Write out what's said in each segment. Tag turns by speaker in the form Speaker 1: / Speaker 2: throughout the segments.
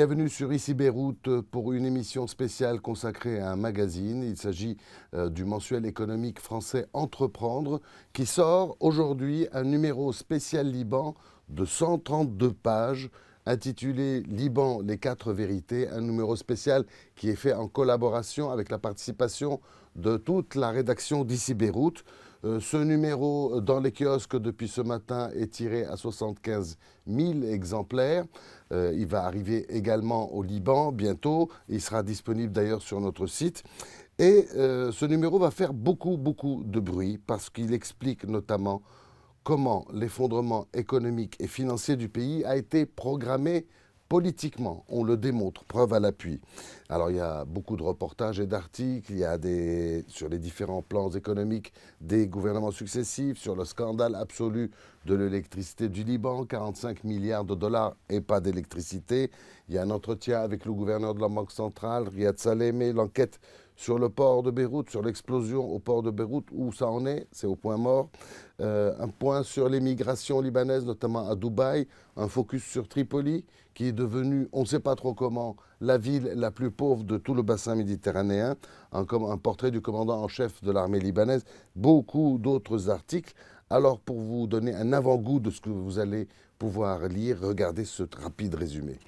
Speaker 1: Bienvenue sur Ici Beyrouth pour une émission spéciale consacrée à un magazine. Il s'agit du mensuel économique français Entreprendre qui sort aujourd'hui un numéro spécial Liban de 132 pages intitulé Liban, les quatre vérités, un numéro spécial qui est fait en collaboration avec la participation de toute la rédaction d'Ici Beyrouth. Ce numéro dans les kiosques depuis ce matin est tiré à 75 000 exemplaires. Il va arriver également au Liban bientôt. Il sera disponible d'ailleurs sur notre site. Et ce numéro va faire beaucoup de bruit parce qu'il explique notamment comment l'effondrement économique et financier du pays a été programmé politiquement. On le démontre, preuve à l'appui. Alors il y a beaucoup de reportages et d'articles, il y a sur les différents plans économiques des gouvernements successifs, sur le scandale absolu de l'électricité du Liban, 45 milliards de dollars et pas d'électricité. Il y a un entretien avec le gouverneur de la Banque centrale, Riyad Salamé, l'enquête sur le port de Beyrouth, sur l'explosion au port de Beyrouth, où ça en est, c'est au point mort. Un point sur l'émigration libanaise, notamment à Dubaï, un focus sur Tripoli, qui est devenue, on ne sait pas trop comment, la ville la plus pauvre de tout le bassin méditerranéen, un portrait du commandant en chef de l'armée libanaise, beaucoup d'autres articles. Alors, pour vous donner un avant-goût de ce que vous allez pouvoir lire, regardez ce rapide résumé.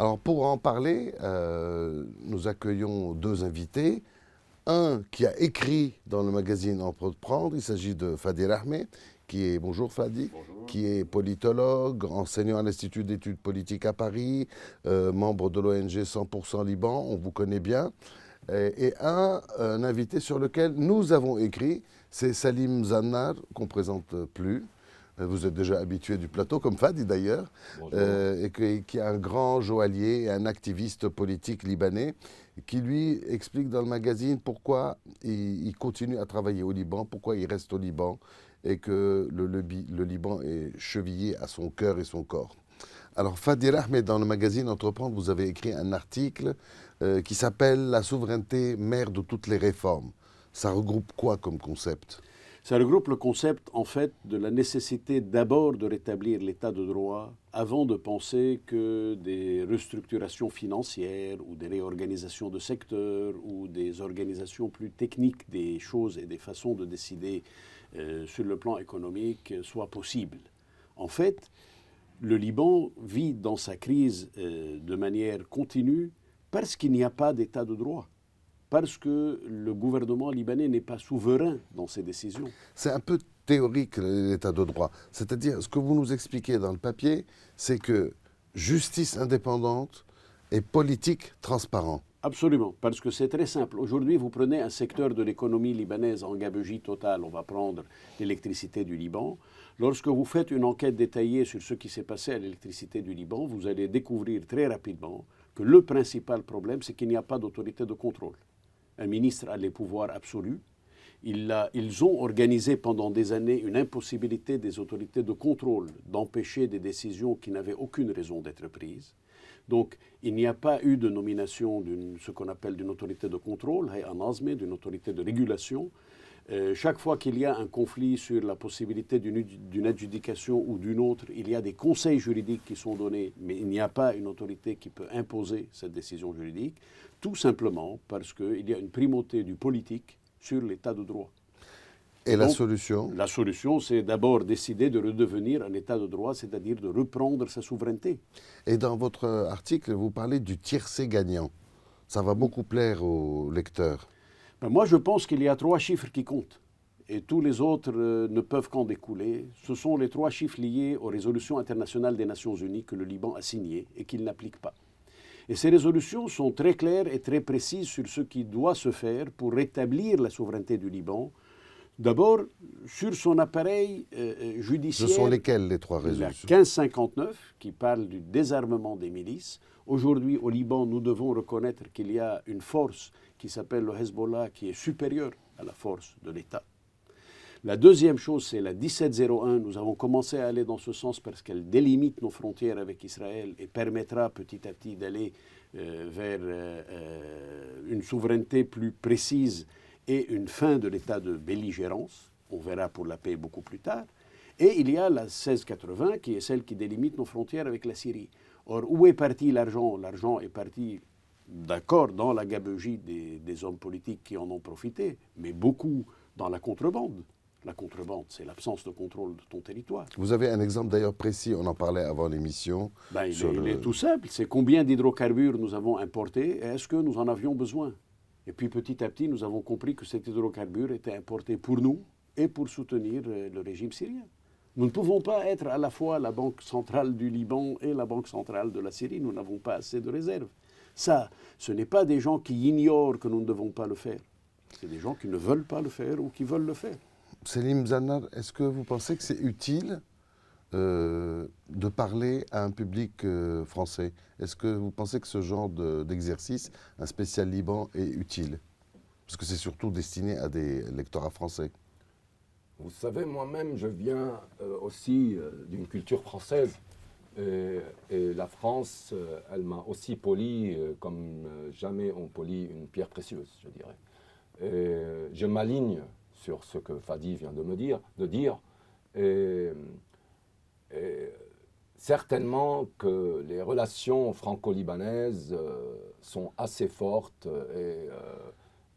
Speaker 1: Alors pour en parler, nous accueillons deux invités. Un qui a écrit dans le magazine Entreprendre, il s'agit de Fadi Rahmeh, qui est, bonjour Fadi, bonjour, qui est politologue, enseignant à l'Institut d'études politiques à Paris, membre de l'ONG 100% Liban, on vous connaît bien. Et un invité sur lequel nous avons écrit, c'est Salim Zannar, qu'on ne présente plus. Vous êtes déjà habitué du plateau, comme Fadi d'ailleurs, et qui est un grand joaillier et un activiste politique libanais, qui lui explique dans le magazine pourquoi il continue à travailler au Liban, pourquoi il reste au Liban, et que le Liban est chevillé à son cœur et son corps. Alors Fadi Rahmeh, dans le magazine Entreprendre, vous avez écrit un article qui s'appelle « La souveraineté, mère de toutes les réformes ». Ça regroupe quoi comme concept ?
Speaker 2: Ça regroupe le concept, en fait, de la nécessité d'abord de rétablir l'état de droit avant de penser que des restructurations financières ou des réorganisations de secteurs ou des organisations plus techniques des choses et des façons de décider sur le plan économique soient possibles. En fait, le Liban vit dans sa crise de manière continue parce qu'il n'y a pas d'état de droit. Parce que le gouvernement libanais n'est pas souverain dans ses décisions.
Speaker 1: C'est un peu théorique, l'état de droit. C'est-à-dire, ce que vous nous expliquez dans le papier, c'est que justice indépendante et politique transparent.
Speaker 2: Absolument, parce que c'est très simple. Aujourd'hui, vous prenez un secteur de l'économie libanaise en gabegie totale, on va prendre l'électricité du Liban. Lorsque vous faites une enquête détaillée sur ce qui s'est passé à l'électricité du Liban, vous allez découvrir très rapidement que le principal problème, c'est qu'il n'y a pas d'autorité de contrôle. Un ministre a les pouvoirs absolus. Ils ont organisé pendant des années une impossibilité des autorités de contrôle d'empêcher des décisions qui n'avaient aucune raison d'être prises. Donc, il n'y a pas eu de nomination ce qu'on appelle d'une autorité de contrôle, d'une autorité de régulation. Chaque fois qu'il y a un conflit sur la possibilité d'une adjudication ou d'une autre, il y a des conseils juridiques qui sont donnés, mais il n'y a pas une autorité qui peut imposer cette décision juridique, tout simplement parce qu'il y a une primauté du politique sur l'état de droit.
Speaker 1: Et donc, la solution ?
Speaker 2: La solution, c'est d'abord décider de redevenir un état de droit, c'est-à-dire de reprendre sa souveraineté.
Speaker 1: Et dans votre article, vous parlez du tiercé gagnant. Ça va beaucoup plaire aux lecteurs.
Speaker 2: Moi, je pense qu'il y a 3 chiffres qui comptent. Et tous les autres ne peuvent qu'en découler. Ce sont les 3 chiffres liés aux résolutions internationales des Nations Unies que le Liban a signées et qu'il n'applique pas. Et ces résolutions sont très claires et très précises sur ce qui doit se faire pour rétablir la souveraineté du Liban. D'abord, sur son appareil judiciaire.
Speaker 1: Ce sont lesquelles, les 3
Speaker 2: La
Speaker 1: résolutions?
Speaker 2: 1559, qui parle du désarmement des milices. Aujourd'hui, au Liban, nous devons reconnaître qu'il y a une force qui s'appelle le Hezbollah, qui est supérieure à la force de l'État. La deuxième chose, c'est la 1701. Nous avons commencé à aller dans ce sens parce qu'elle délimite nos frontières avec Israël et permettra petit à petit d'aller vers une souveraineté plus précise et une fin de l'état de belligérance. On verra pour la paix beaucoup plus tard. Et il y a la 1680 qui est celle qui délimite nos frontières avec la Syrie. Or, où est parti l'argent? L'argent est parti, d'accord, dans la gabegie des hommes politiques qui en ont profité, mais beaucoup dans la contrebande. La contrebande, c'est l'absence de contrôle de ton territoire.
Speaker 1: Vous avez un exemple d'ailleurs précis, on en parlait avant l'émission.
Speaker 2: Il est tout simple, c'est combien d'hydrocarbures nous avons importés et est-ce que nous en avions besoin? Et puis petit à petit, nous avons compris que cet hydrocarbure était importé pour nous et pour soutenir le régime syrien. Nous ne pouvons pas être à la fois la Banque centrale du Liban et la Banque centrale de la Syrie, nous n'avons pas assez de réserves. Ça, ce n'est pas des gens qui ignorent que nous ne devons pas le faire. C'est des gens qui ne veulent pas le faire ou qui veulent le faire.
Speaker 1: Selim Zannar, est-ce que vous pensez que c'est utile de parler à un public français? Est-ce que vous pensez que ce genre d'exercice, un spécial Liban, est utile? Parce que c'est surtout destiné à des lectorats français.
Speaker 3: Vous savez, moi-même, je viens aussi d'une culture française. Et la France, elle m'a aussi poli comme jamais on polit une pierre précieuse, je dirais. Et je m'aligne sur ce que Fadi vient de me dire, et certainement que les relations franco-libanaises sont assez fortes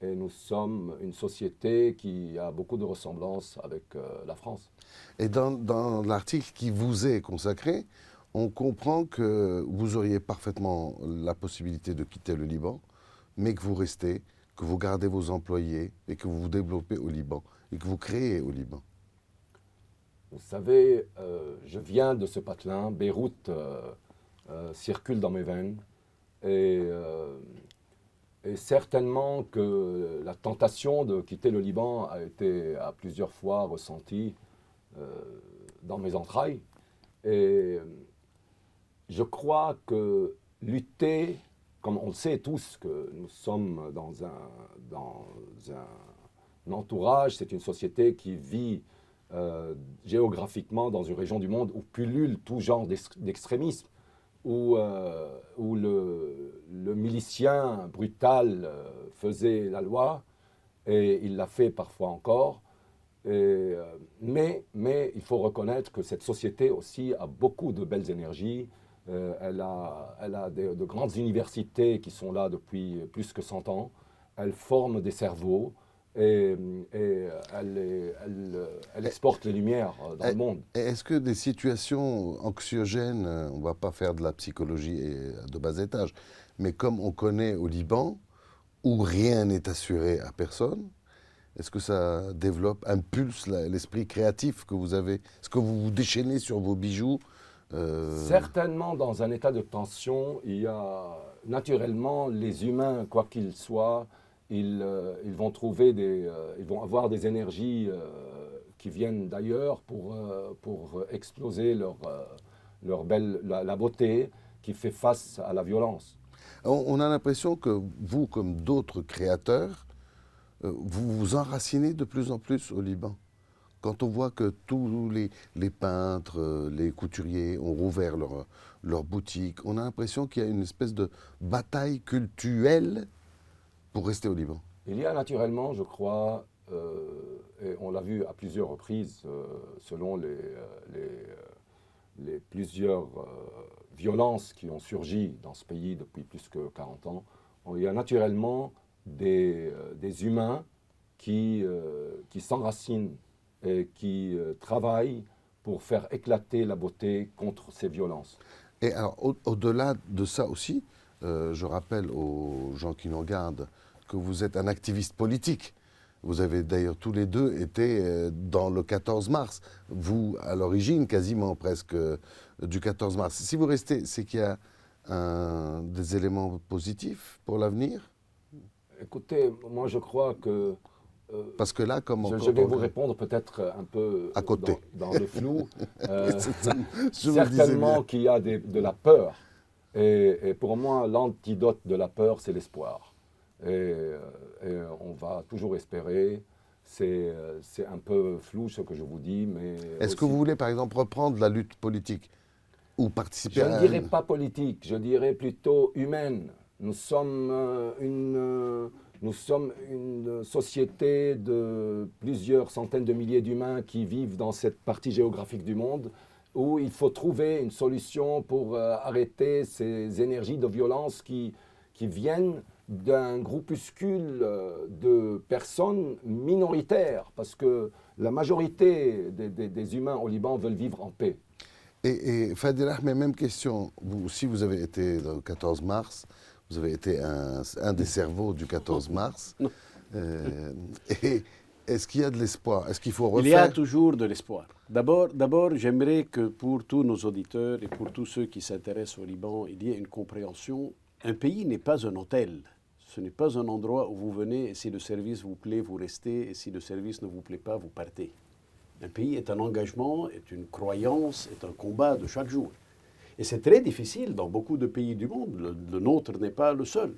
Speaker 3: et nous sommes une société qui a beaucoup de ressemblances avec la France.
Speaker 1: Et dans l'article qui vous est consacré, on comprend que vous auriez parfaitement la possibilité de quitter le Liban, mais que vous restez, que vous gardez vos employés et que vous vous développez au Liban et que vous créez au Liban.
Speaker 3: Vous savez, je viens de ce patelin, Beyrouth circule dans mes veines et certainement que la tentation de quitter le Liban a été à plusieurs fois ressentie dans mes entrailles. Et je crois que lutter, comme on le sait tous, que nous sommes dans un entourage, c'est une société qui vit géographiquement dans une région du monde où pullule tout genre d'extrémisme, où le milicien brutal faisait la loi, et il l'a fait parfois encore. Mais il faut reconnaître que cette société aussi a beaucoup de belles énergies. Elle a de grandes universités qui sont là depuis plus que 100 ans. Elle forme des cerveaux et elle exporte les lumières dans le monde.
Speaker 1: Est-ce que des situations anxiogènes, on ne va pas faire de la psychologie de bas étage, mais comme on connaît au Liban, où rien n'est assuré à personne, est-ce que ça développe, impulse l'esprit créatif que vous avez? Est-ce que vous vous déchaînez sur vos bijoux?
Speaker 3: Certainement, dans un état de tension, il y a naturellement les humains, quoi qu'ils soient, ils vont trouver ils vont avoir des énergies qui viennent d'ailleurs pour exploser la beauté qui fait face à la violence.
Speaker 1: On a l'impression que vous, comme d'autres créateurs, vous vous enracinez de plus en plus au Liban. Quand on voit que tous les peintres, les couturiers ont rouvert leur boutique, on a l'impression qu'il y a une espèce de bataille cultuelle pour rester au Liban.
Speaker 3: Il y a naturellement, je crois, et on l'a vu à plusieurs reprises, selon les plusieurs violences qui ont surgi dans ce pays depuis plus que 40 ans, il y a naturellement des humains qui s'enracinent et qui travaillent pour faire éclater la beauté contre ces violences.
Speaker 1: Et alors, au-delà de ça aussi, je rappelle aux gens qui nous regardent que vous êtes un activiste politique. Vous avez d'ailleurs tous les deux été dans le 14 mars. Vous, à l'origine, quasiment presque du 14 mars. Si vous restez, c'est qu'il y a des éléments positifs pour l'avenir?
Speaker 3: Écoutez, moi je crois que
Speaker 1: Parce que là, comme
Speaker 3: je vais vous répondre peut-être un peu
Speaker 1: à côté.
Speaker 3: dans le flou.
Speaker 1: C'est ça, je me le disais
Speaker 3: Certainement
Speaker 1: bien.
Speaker 3: qu'il y a de la peur. Et pour moi, l'antidote de la peur, c'est l'espoir. Et on va toujours espérer. C'est un peu flou ce que je vous dis, mais
Speaker 1: Est-ce que vous voulez, par exemple, reprendre la lutte politique ou participer
Speaker 3: je
Speaker 1: à
Speaker 3: ne dirais pas politique, je dirais plutôt humaine. Nous sommes une société de plusieurs centaines de milliers d'humains qui vivent dans cette partie géographique du monde où il faut trouver une solution pour arrêter ces énergies de violence qui viennent d'un groupuscule de personnes minoritaires, parce que la majorité des humains au Liban veulent vivre en paix.
Speaker 1: Et Fadel Ahmed, même question. Vous aussi, vous avez été le 14 mars, vous avez été un des cerveaux du 14 mars. Et est-ce qu'il y a de l'espoir? Est-ce qu'il faut refaire?
Speaker 2: Il y a toujours de l'espoir. D'abord, j'aimerais que pour tous nos auditeurs et pour tous ceux qui s'intéressent au Liban, il y ait une compréhension. Un pays n'est pas un hôtel. Ce n'est pas un endroit où vous venez et si le service vous plaît, vous restez et si le service ne vous plaît pas, vous partez. Un pays est un engagement, est une croyance, est un combat de chaque jour. Et c'est très difficile dans beaucoup de pays du monde. Le nôtre n'est pas le seul.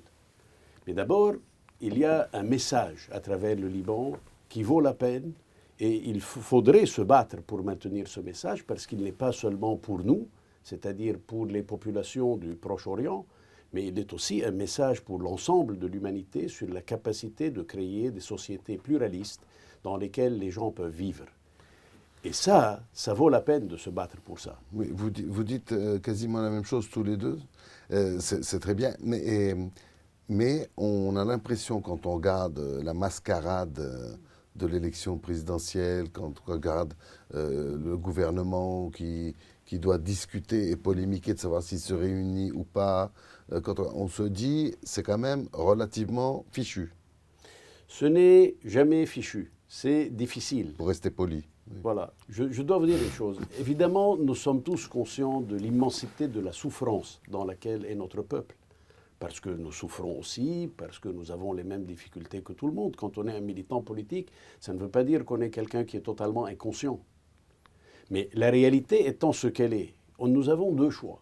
Speaker 2: Mais d'abord, il y a un message à travers le Liban qui vaut la peine et il faudrait se battre pour maintenir ce message parce qu'il n'est pas seulement pour nous, c'est-à-dire pour les populations du Proche-Orient, mais il est aussi un message pour l'ensemble de l'humanité sur la capacité de créer des sociétés pluralistes dans lesquelles les gens peuvent vivre. Et ça vaut la peine de se battre pour ça.
Speaker 1: Oui, vous dites quasiment la même chose tous les deux. C'est très bien. Mais on a l'impression, quand on regarde la mascarade de l'élection présidentielle, quand on regarde le gouvernement qui doit discuter et polémiquer de savoir s'il se réunit ou pas, quand on se dit, c'est quand même relativement fichu.
Speaker 2: Ce n'est jamais fichu. C'est difficile.
Speaker 1: Pour rester poli. Oui.
Speaker 2: Voilà. Je dois vous dire une chose. Évidemment, nous sommes tous conscients de l'immensité de la souffrance dans laquelle est notre peuple. Parce que nous souffrons aussi, parce que nous avons les mêmes difficultés que tout le monde. Quand on est un militant politique, ça ne veut pas dire qu'on est quelqu'un qui est totalement inconscient. Mais la réalité étant ce qu'elle est, nous avons deux choix.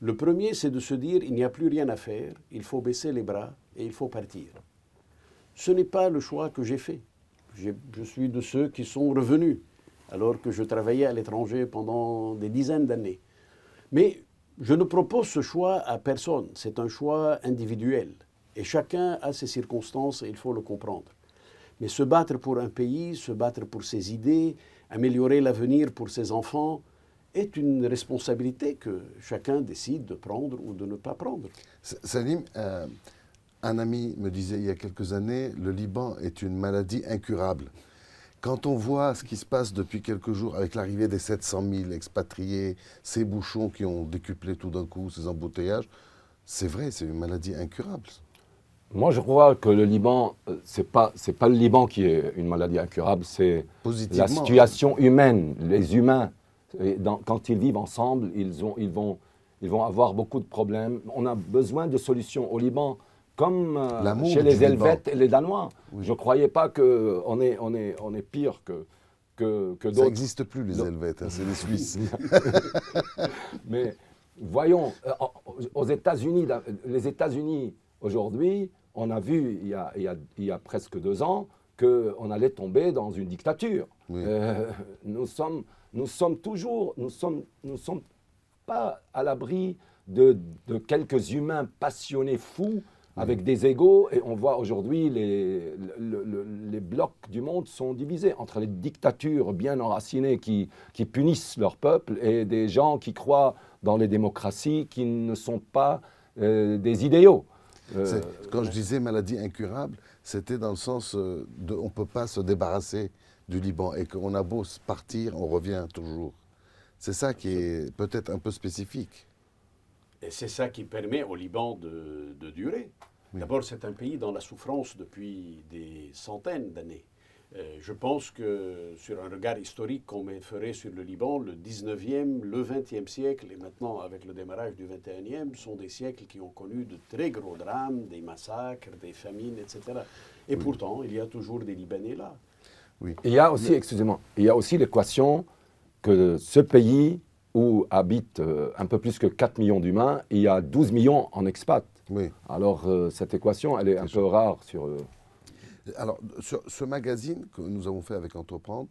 Speaker 2: Le premier, c'est de se dire il n'y a plus rien à faire, il faut baisser les bras et il faut partir. Ce n'est pas le choix que j'ai fait. Je suis de ceux qui sont revenus, alors que je travaillais à l'étranger pendant des dizaines d'années. Mais je ne propose ce choix à personne, c'est un choix individuel. Et chacun a ses circonstances et il faut le comprendre. Mais se battre pour un pays, se battre pour ses idées, améliorer l'avenir pour ses enfants, est une responsabilité que chacun décide de prendre ou de ne pas prendre.
Speaker 1: Salim, un ami me disait il y a quelques années, le Liban est une maladie incurable. Quand on voit ce qui se passe depuis quelques jours avec l'arrivée des 700 000 expatriés, ces bouchons qui ont décuplé tout d'un coup, ces embouteillages, c'est vrai, c'est une maladie incurable.
Speaker 3: Moi, je crois que le Liban, c'est pas le Liban qui est une maladie incurable, c'est la situation humaine. Les humains, quand ils vivent ensemble, ils vont avoir beaucoup de problèmes. On a besoin de solutions au Liban. Comme chez les Helvètes et les Danois. Oui. Je ne croyais pas qu'on est pire que d'autres.
Speaker 1: Ça n'existe plus, les Helvètes, hein, c'est les Suisses.
Speaker 3: Mais voyons, aux États-Unis, les États-Unis, aujourd'hui, on a vu il y a presque 2 ans qu'on allait tomber dans une dictature. Oui. Nous sommes pas à l'abri de quelques humains passionnés fous avec des égos, et on voit aujourd'hui les blocs du monde sont divisés entre les dictatures bien enracinées qui punissent leur peuple et des gens qui croient dans les démocraties qui ne sont pas des idéaux.
Speaker 1: Quand je disais maladie incurable, c'était dans le sens de on ne peut pas se débarrasser du Liban et qu'on a beau partir, on revient toujours. C'est ça qui est peut-être un peu spécifique.
Speaker 2: Et c'est ça qui permet au Liban de durer. Oui. D'abord, c'est un pays dans la souffrance depuis des centaines d'années. Je pense que sur un regard historique qu'on ferait sur le Liban, le 19e, le 20e siècle et maintenant avec le démarrage du 21e sont des siècles qui ont connu de très gros drames, des massacres, des famines, etc. Et pourtant, il y a toujours des Libanais là.
Speaker 1: Oui.
Speaker 3: Il y a aussi, excusez-moi, il y a aussi l'équation que ce pays où habitent un peu plus que 4 millions d'humains, il y a 12 millions en expat.
Speaker 1: Oui.
Speaker 3: Alors cette équation, elle est un peu rare sur...
Speaker 1: Alors, ce magazine que nous avons fait avec Entreprendre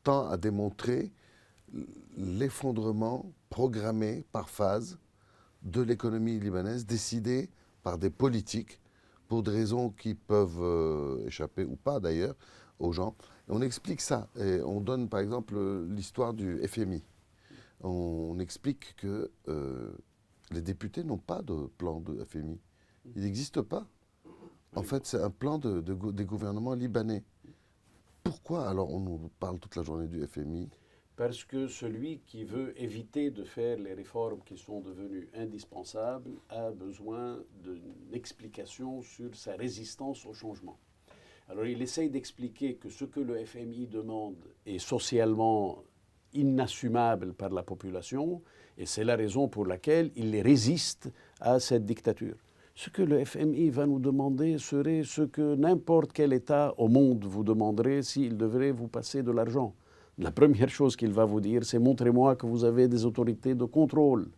Speaker 1: tend à démontrer l'effondrement programmé par phase de l'économie libanaise, décidé par des politiques pour des raisons qui peuvent échapper ou pas d'ailleurs aux gens. Et on explique ça. Et on donne par exemple l'histoire du FMI. On explique que les députés n'ont pas de plan de FMI. Il n'existe pas. En fait, c'est un plan des gouvernements libanais. Pourquoi alors on nous parle toute la journée du FMI?
Speaker 2: Parce que celui qui veut éviter de faire les réformes qui sont devenues indispensables a besoin d'une explication sur sa résistance au changement. Alors il essaye d'expliquer que ce que le FMI demande est socialement inassumable par la population et c'est la raison pour laquelle il résiste à cette dictature. Ce que le FMI va nous demander serait ce que n'importe quel État au monde vous demanderait s'il devrait vous passer de l'argent. La première chose qu'il va vous dire, c'est montrez-moi que vous avez des autorités de contrôle.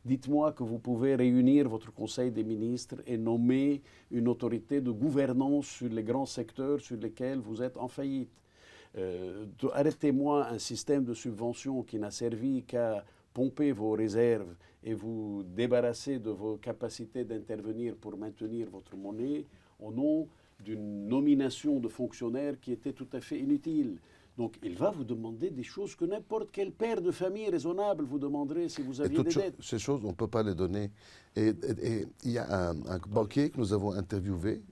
Speaker 2: Dites-moi que vous pouvez réunir votre conseil des ministres et nommer une autorité de gouvernance sur les grands secteurs sur lesquels vous êtes en faillite. Arrêtez-moi un système de subvention qui n'a servi qu'à pomper vos réserves et vous débarrasser de vos capacités d'intervenir pour maintenir votre monnaie au nom d'une nomination de fonctionnaires qui était tout à fait inutile. Donc il va vous demander des choses que n'importe quel père de famille raisonnable vous demanderait si vous aviez des dettes.
Speaker 1: Ces choses, on ne peut pas les donner. Et il y a un banquier que nous avons interviewé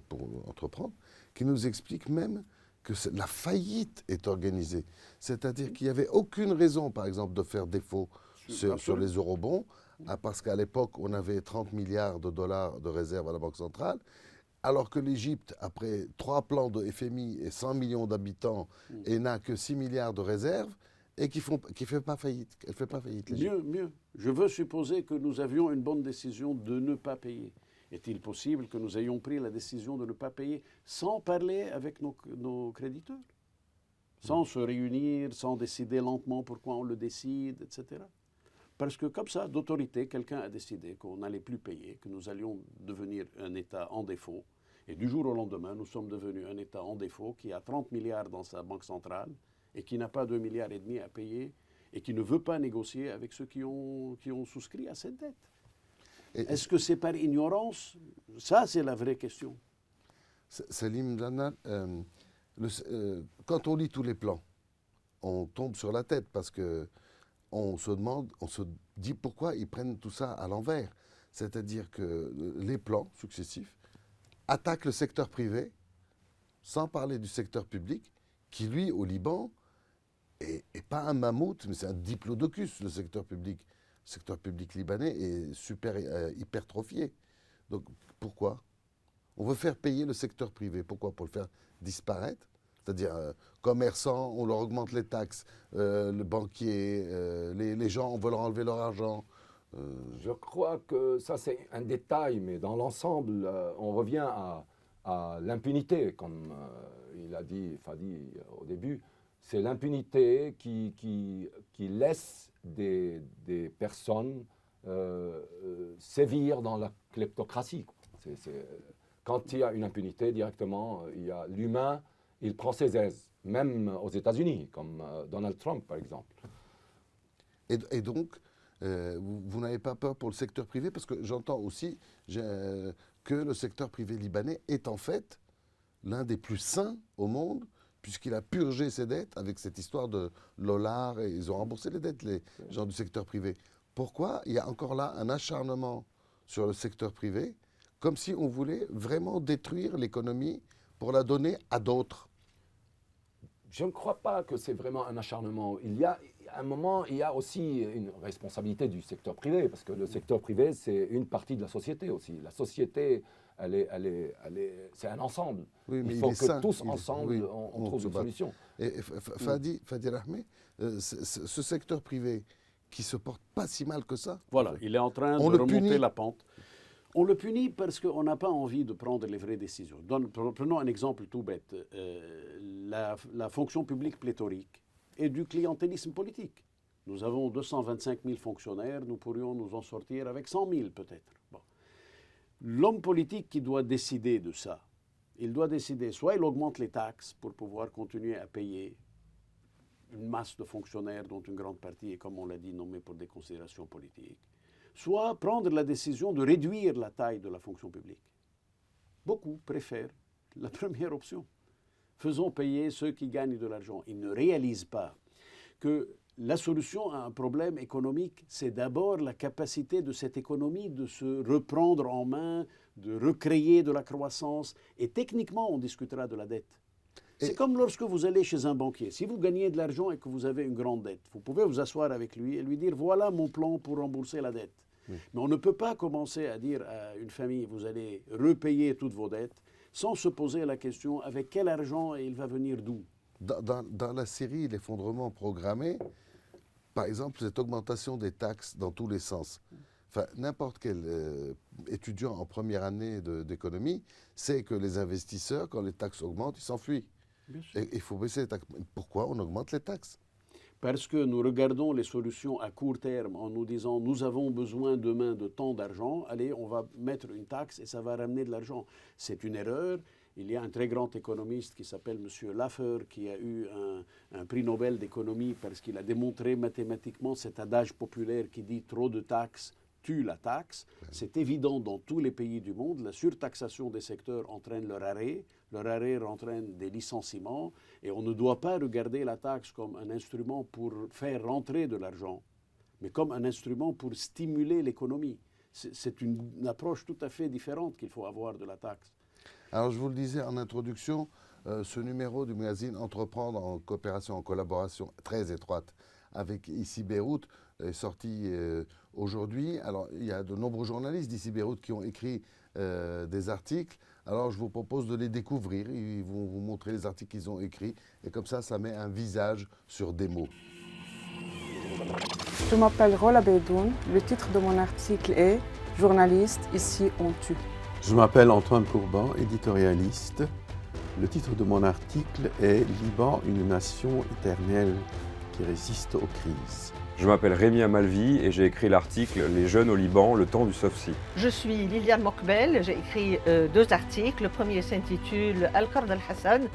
Speaker 1: pour Entreprendre qui nous explique même que la faillite est organisée. C'est-à-dire qu'il n'y avait aucune raison, par exemple, de faire défaut sur les eurobonds, parce qu'à l'époque, on avait 30 milliards de dollars de réserves à la Banque centrale, alors que l'Égypte, après 3 plans de FMI et 100 millions d'habitants, n'a que 6 milliards de réserves, et qui ne fait pas faillite. Elle ne fait pas faillite, l'Égypte.
Speaker 2: Mieux. Je veux supposer que nous avions une bonne décision de ne pas payer. Est-il possible que nous ayons pris la décision de ne pas payer sans parler avec nos créditeurs, sans se réunir, sans décider lentement pourquoi on le décide, etc. Parce que comme ça, d'autorité, quelqu'un a décidé qu'on n'allait plus payer, que nous allions devenir un État en défaut. Et du jour au lendemain, nous sommes devenus un État en défaut qui a 30 milliards dans sa banque centrale et qui n'a pas 2,5 milliards à payer et qui ne veut pas négocier avec ceux qui ont souscrit à cette dette. Est-ce que c'est par ignorance? Ça, c'est la vraie question.
Speaker 1: Salim Dana, quand on lit tous les plans, on tombe sur la tête parce que on se dit pourquoi ils prennent tout ça à l'envers. C'est-à-dire que les plans successifs attaquent le secteur privé, sans parler du secteur public, qui lui, au Liban, est pas un mammouth, mais c'est un diplodocus, le secteur public. Le secteur public libanais est super hypertrophié. Donc pourquoi? On veut faire payer le secteur privé. Pourquoi? Pour le faire disparaître. C'est-à-dire, commerçants, on leur augmente les taxes, le banquier, les gens, on veut leur enlever leur argent.
Speaker 3: Je crois que ça, c'est un détail, mais dans l'ensemble, on revient à l'impunité, comme il a dit Fadi au début. C'est l'impunité qui laisse des personnes sévir dans la kleptocratie. Quand il y a une impunité, directement, il y a l'humain, il prend ses aises, même aux États-Unis, comme Donald Trump, par exemple.
Speaker 1: Et donc, vous n'avez pas peur pour le secteur privé? Parce que j'entends aussi que le secteur privé libanais est en fait l'un des plus sains au monde, puisqu'il a purgé ses dettes avec cette histoire de Lollard, et ils ont remboursé les dettes, les gens du secteur privé. Pourquoi il y a encore là un acharnement sur le secteur privé, comme si on voulait vraiment détruire l'économie pour la donner à d'autres?
Speaker 3: Je ne crois pas que c'est vraiment un acharnement. Il y a un moment, il y a aussi une responsabilité du secteur privé, parce que le secteur privé, c'est une partie de la société aussi. La société c'est un ensemble.
Speaker 1: Oui, mais
Speaker 3: il faut
Speaker 1: est
Speaker 3: que
Speaker 1: sain.
Speaker 3: tous ensemble,
Speaker 1: Oui,
Speaker 3: on trouve une solution.
Speaker 1: Et Fadi Rahmé, ce secteur privé qui se porte pas si mal que ça.
Speaker 2: Voilà, il est en train de remonter la pente. On le punit parce qu'on n'a pas envie de prendre les vraies décisions. Prenons un exemple tout bête. La fonction publique pléthorique et du clientélisme politique. Nous avons 225 000 fonctionnaires, nous pourrions nous en sortir avec 100 000 peut-être. Bon. L'homme politique qui doit décider de ça, il doit décider, soit il augmente les taxes pour pouvoir continuer à payer une masse de fonctionnaires dont une grande partie est, comme on l'a dit, nommée pour des considérations politiques, soit prendre la décision de réduire la taille de la fonction publique. Beaucoup préfèrent la première option. Faisons payer ceux qui gagnent de l'argent. Ils ne réalisent pas que la solution à un problème économique, c'est d'abord la capacité de cette économie de se reprendre en main, de recréer de la croissance. Et techniquement, on discutera de la dette. C'est comme lorsque vous allez chez un banquier. Si vous gagnez de l'argent et que vous avez une grande dette, vous pouvez vous asseoir avec lui et lui dire « voilà mon plan pour rembourser la dette ». Oui. Mais on ne peut pas commencer à dire à une famille « vous allez repayer toutes vos dettes » sans se poser la question avec quel argent il va venir d'où.
Speaker 1: Dans la série L'effondrement programmé, par exemple, cette augmentation des taxes dans tous les sens, enfin, n'importe quel étudiant en première année d'économie sait que les investisseurs, quand les taxes augmentent, ils s'enfuient. Et il faut baisser les taxes. Pourquoi on augmente les taxes?
Speaker 2: Parce que nous regardons les solutions à court terme en nous disant nous avons besoin demain de tant d'argent, allez, on va mettre une taxe et ça va ramener de l'argent. C'est une erreur. Il y a un très grand économiste qui s'appelle M. Laffer qui a eu un prix Nobel d'économie parce qu'il a démontré mathématiquement cet adage populaire qui dit trop de taxes tue la taxe. C'est évident dans tous les pays du monde. La surtaxation des secteurs entraîne leur arrêt entraîne des licenciements et on ne doit pas regarder la taxe comme un instrument pour faire rentrer de l'argent, mais comme un instrument pour stimuler l'économie. C'est une approche tout à fait différente qu'il faut avoir de la taxe.
Speaker 1: Alors, je vous le disais en introduction, ce numéro du magazine Entreprendre en coopération, en collaboration très étroite avec ICI Beyrouth est sorti aujourd'hui. Alors, il y a de nombreux journalistes d'ICI Beyrouth qui ont écrit des articles. Alors, je vous propose de les découvrir. Ils vont vous montrer les articles qu'ils ont écrits. Et comme ça met un visage sur des mots.
Speaker 4: Je m'appelle Rola Beydoun. Le titre de mon article est « Journaliste, ici on tue ».
Speaker 5: Je m'appelle Antoine Courban, éditorialiste. Le titre de mon article est « Liban, une nation éternelle qui résiste aux crises ».
Speaker 6: Je m'appelle Rémi Amalvi et j'ai écrit l'article « Les jeunes au Liban, le temps du Sofsi ».
Speaker 7: Je suis Liliane Mokbel, j'ai écrit 2 articles. Le premier s'intitule « Al-Qard al-Hassan,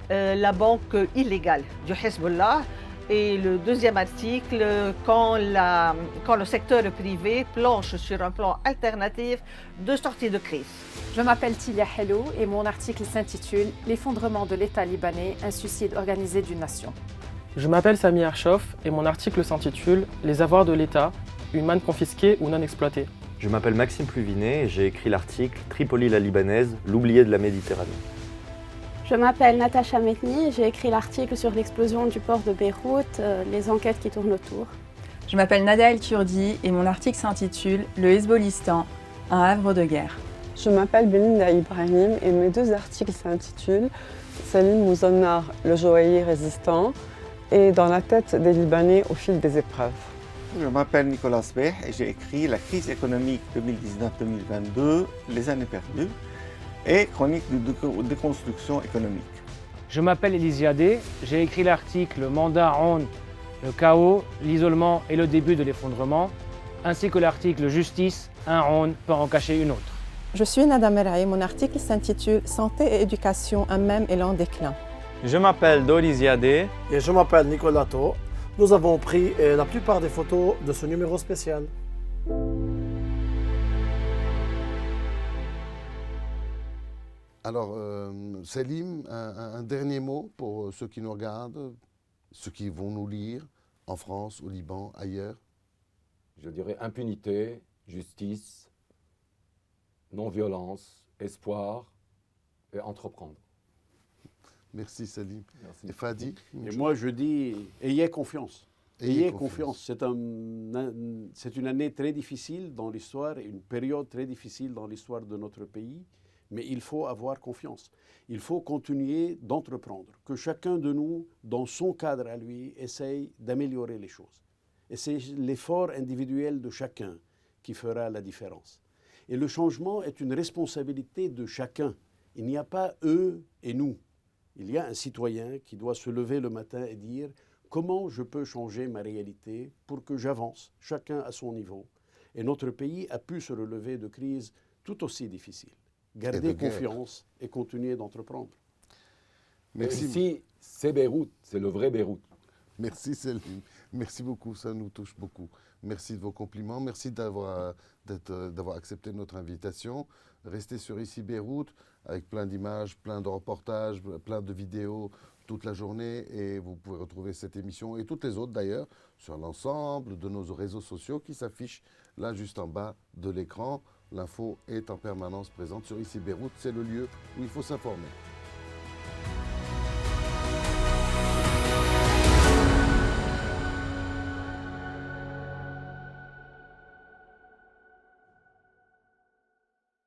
Speaker 7: la banque illégale du Hezbollah ». Et le deuxième article, quand le secteur privé planche sur un plan alternatif de sortie de crise.
Speaker 8: Je m'appelle Tilia Hello et mon article s'intitule « L'effondrement de l'État libanais, un suicide organisé d'une nation ».
Speaker 9: Je m'appelle Sami Archoff et mon article s'intitule « Les avoirs de l'État, une manne confisquée ou non exploitée ».
Speaker 10: Je m'appelle Maxime Pluvinet et j'ai écrit l'article « Tripoli la libanaise, l'oubliée de la Méditerranée ».
Speaker 11: Je m'appelle Natacha Metni et j'ai écrit l'article sur l'explosion du port de Beyrouth, les enquêtes qui tournent autour.
Speaker 12: Je m'appelle Nada El Kurdi et mon article s'intitule « Le Hezbollistan, un havre de guerre ».
Speaker 13: Je m'appelle Belinda Ibrahim et mes 2 articles s'intitulent « Salim Mouzannar, le joaillier résistant » et « Dans la tête des Libanais au fil des épreuves ».
Speaker 14: Je m'appelle Nicolas Bech et j'ai écrit la crise économique 2019-2022, les années perdues, et chronique de déconstruction économique.
Speaker 15: Je m'appelle Elisiadé, j'ai écrit l'article Mandat Aoun, le chaos, l'isolement et le début de l'effondrement, ainsi que l'article Justice, un Aoun peut en cacher une autre.
Speaker 16: Je suis Nada Meraï, mon article s'intitule Santé et éducation, un même élan déclin.
Speaker 17: Je m'appelle Dori Ziadé.
Speaker 18: Et je m'appelle Nicolas To. Nous avons pris la plupart des photos de ce numéro spécial.
Speaker 1: Alors, Salim, un dernier mot pour ceux qui nous regardent, ceux qui vont nous lire, en France, au Liban, ailleurs.
Speaker 3: Je dirais impunité, justice, non-violence, espoir et entreprendre.
Speaker 1: Merci Salim. Merci. Et Fadi?
Speaker 2: Et moi je dis, ayez confiance. Ayez confiance. C'est une année très difficile dans l'histoire, une période très difficile dans l'histoire de notre pays. Mais il faut avoir confiance. Il faut continuer d'entreprendre. Que chacun de nous, dans son cadre à lui, essaye d'améliorer les choses. Et c'est l'effort individuel de chacun qui fera la différence. Et le changement est une responsabilité de chacun. Il n'y a pas eux et nous. Il y a un citoyen qui doit se lever le matin et dire comment je peux changer ma réalité pour que j'avance, chacun à son niveau. Et notre pays a pu se relever de crises tout aussi difficiles. Garder confiance et continuer d'entreprendre.
Speaker 3: Merci. Ici, c'est Beyrouth, c'est le vrai Beyrouth.
Speaker 1: Merci Selim, merci beaucoup, ça nous touche beaucoup. Merci de vos compliments, merci d'avoir accepté notre invitation. Restez sur Ici Beyrouth avec plein d'images, plein de reportages, plein de vidéos toute la journée et vous pouvez retrouver cette émission et toutes les autres d'ailleurs sur l'ensemble de nos réseaux sociaux qui s'affichent là juste en bas de l'écran. L'info est en permanence présente sur Ici Beyrouth, c'est le lieu où il faut s'informer.